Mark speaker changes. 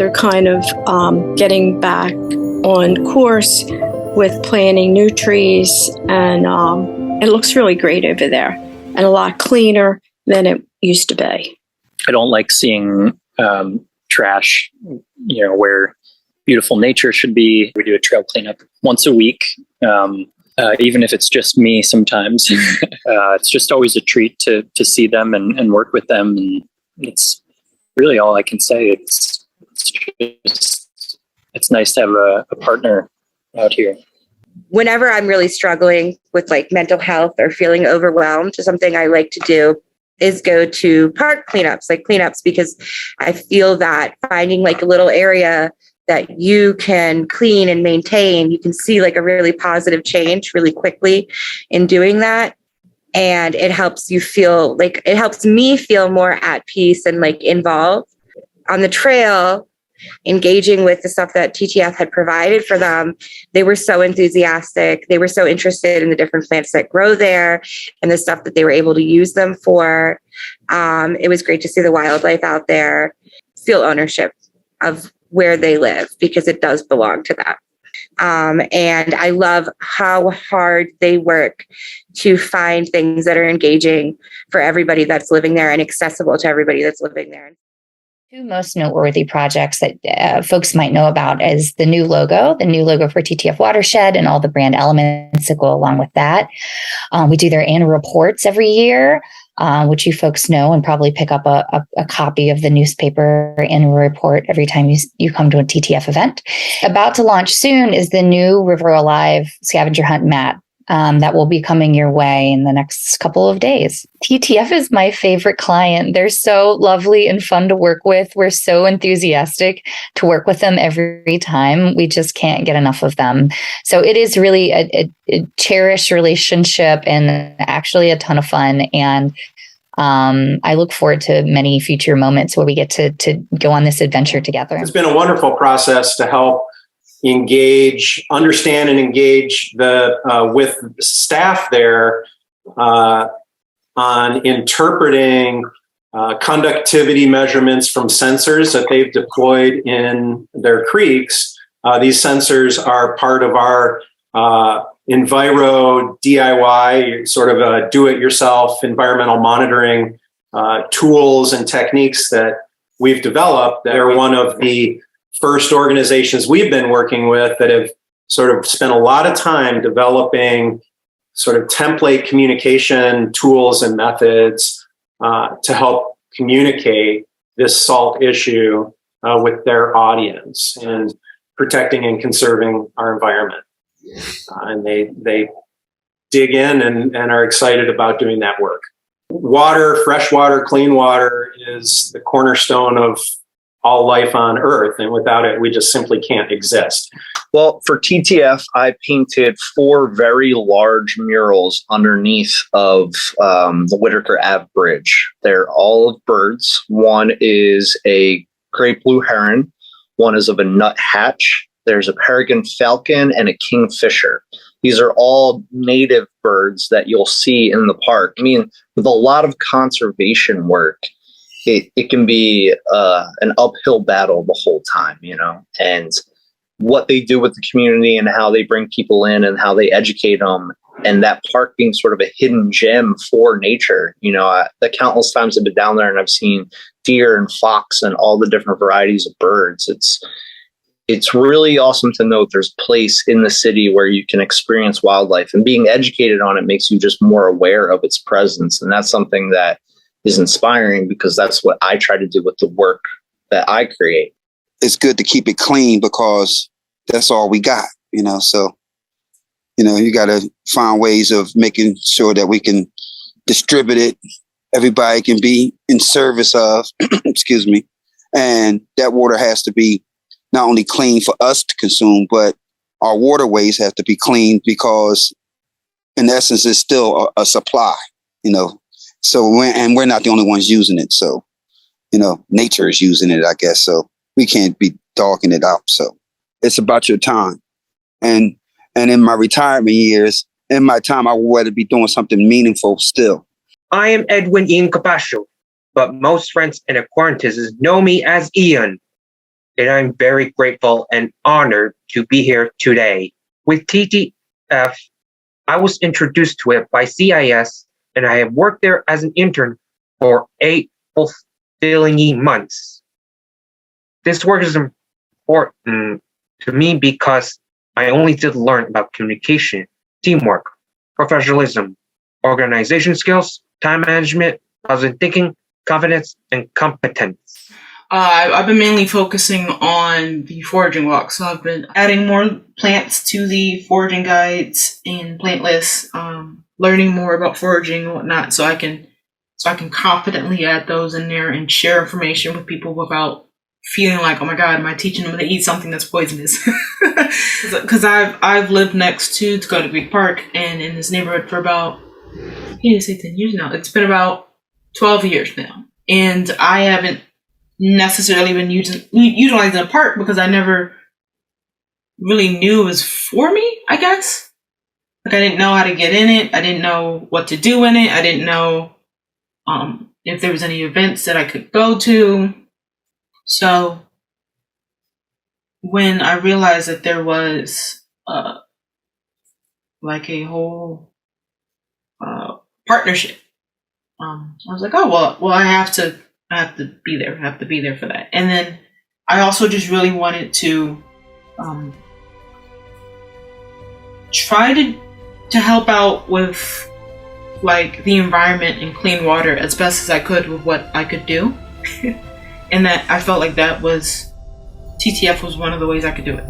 Speaker 1: They're kind of getting back on course with planting new trees, and it looks really great over there and a lot cleaner than it used to be.
Speaker 2: I don't like seeing trash, where beautiful nature should be. We do a trail cleanup once a week, even if it's just me sometimes. It's just always a treat to see them and work with them. And it's really all I can say. It's nice to have a partner out here.
Speaker 3: Whenever I'm really struggling with like mental health or feeling overwhelmed, something I like to do is go to park cleanups, because I feel that finding like a little area that you can clean and maintain, you can see like a really positive change really quickly in doing that. And it helps me feel more at peace and like involved. On the trail, engaging with the stuff that TTF had provided for them, they were so enthusiastic. They were so interested in the different plants that grow there and the stuff that they were able to use them for. It was great to see the wildlife out there, feel ownership of where they live, because it does belong to them. And I love how hard they work to find things that are engaging for everybody that's living there and accessible to everybody that's living there.
Speaker 4: Two most noteworthy projects that folks might know about is the new logo for TTF Watershed and all the brand elements that go along with that. We do their annual reports every year, which you folks know, and probably pick up a copy of the newspaper annual report every time you come to a TTF event. About to launch soon is the new River Alive scavenger hunt mat. That will be coming your way in the next couple of days. TTF is my favorite client. They're so lovely and fun to work with. We're so enthusiastic to work with them every time. We just can't get enough of them. So it is really a cherished relationship and actually a ton of fun. And I look forward to many future moments where we get to go on this adventure together.
Speaker 5: It's been a wonderful process to help understand and engage with staff there on interpreting conductivity measurements from sensors that they've deployed in their creeks. These sensors are part of our Enviro DIY, sort of a do-it-yourself environmental monitoring tools and techniques that we've developed. They're one of the first organizations we've been working with that have sort of spent a lot of time developing sort of template communication tools and methods to help communicate this salt issue with their audience and protecting and conserving our environment. And they dig in and are excited about doing that work. Water, fresh water, clean water is the cornerstone of all life on Earth, and without it, we just simply can't exist.
Speaker 6: Well, for TTF, I painted 4 very large murals underneath of the Whitaker Ave Bridge. They're all of birds. One is a great blue heron. One is of a nuthatch. There's a peregrine falcon and a kingfisher. These are all native birds that you'll see in the park. I mean, with a lot of conservation work, it can be an uphill battle the whole time, and what they do with the community and how they bring people in and how they educate them, and that park being sort of a hidden gem for nature. The countless times I've been down there and I've seen deer and fox and all the different varieties of birds. It's really awesome to know there's a place in the city where you can experience wildlife, and being educated on it makes you just more aware of its presence. And that's something that is inspiring, because that's what I try to do with the work that I create.
Speaker 7: It's good to keep it clean because that's all we got, so, you got to find ways of making sure that we can distribute it. Everybody can be in service of, excuse me. And that water has to be not only clean for us to consume, but our waterways have to be clean, because in essence, it's still a supply, So we're not the only ones using it. So, nature is using it, I guess. So we can't be dogging it out. So it's about your time. And in my retirement years, in my time, I would rather be doing something meaningful still.
Speaker 8: I am Edwin Ian Capacio, but most friends and acquaintances know me as Ian. and I'm very grateful and honored to be here today. With TTF, I was introduced to it by CIS, and I have worked there as an intern for 8 fulfilling months. This work is important to me because I only did learn about communication, teamwork, professionalism, organization skills, time management, positive thinking, confidence, and competence.
Speaker 9: I've been mainly focusing on the foraging walk, so I've been adding more plants to the foraging guides and plant lists, learning more about foraging and whatnot, so I can confidently add those in there and share information with people without feeling like, oh my God, am I teaching them to eat something that's poisonous? Because I've lived next to Dakota Creek Park and in this neighborhood for about, I can't say 10 years now. It's been about 12 years now, and I haven't necessarily been utilizing the park because I never really knew it was for me, I guess. Like, I didn't know how to get in it. I didn't know what to do in it. I didn't know if there was any events that I could go to. So when I realized that there was like a whole partnership, I was like, oh well, I have to be there. I have to be there for that. And then I also just really wanted to try to help out with like the environment and clean water as best as I could with what I could do. And that I felt like that was TTF was one of the ways I could do it.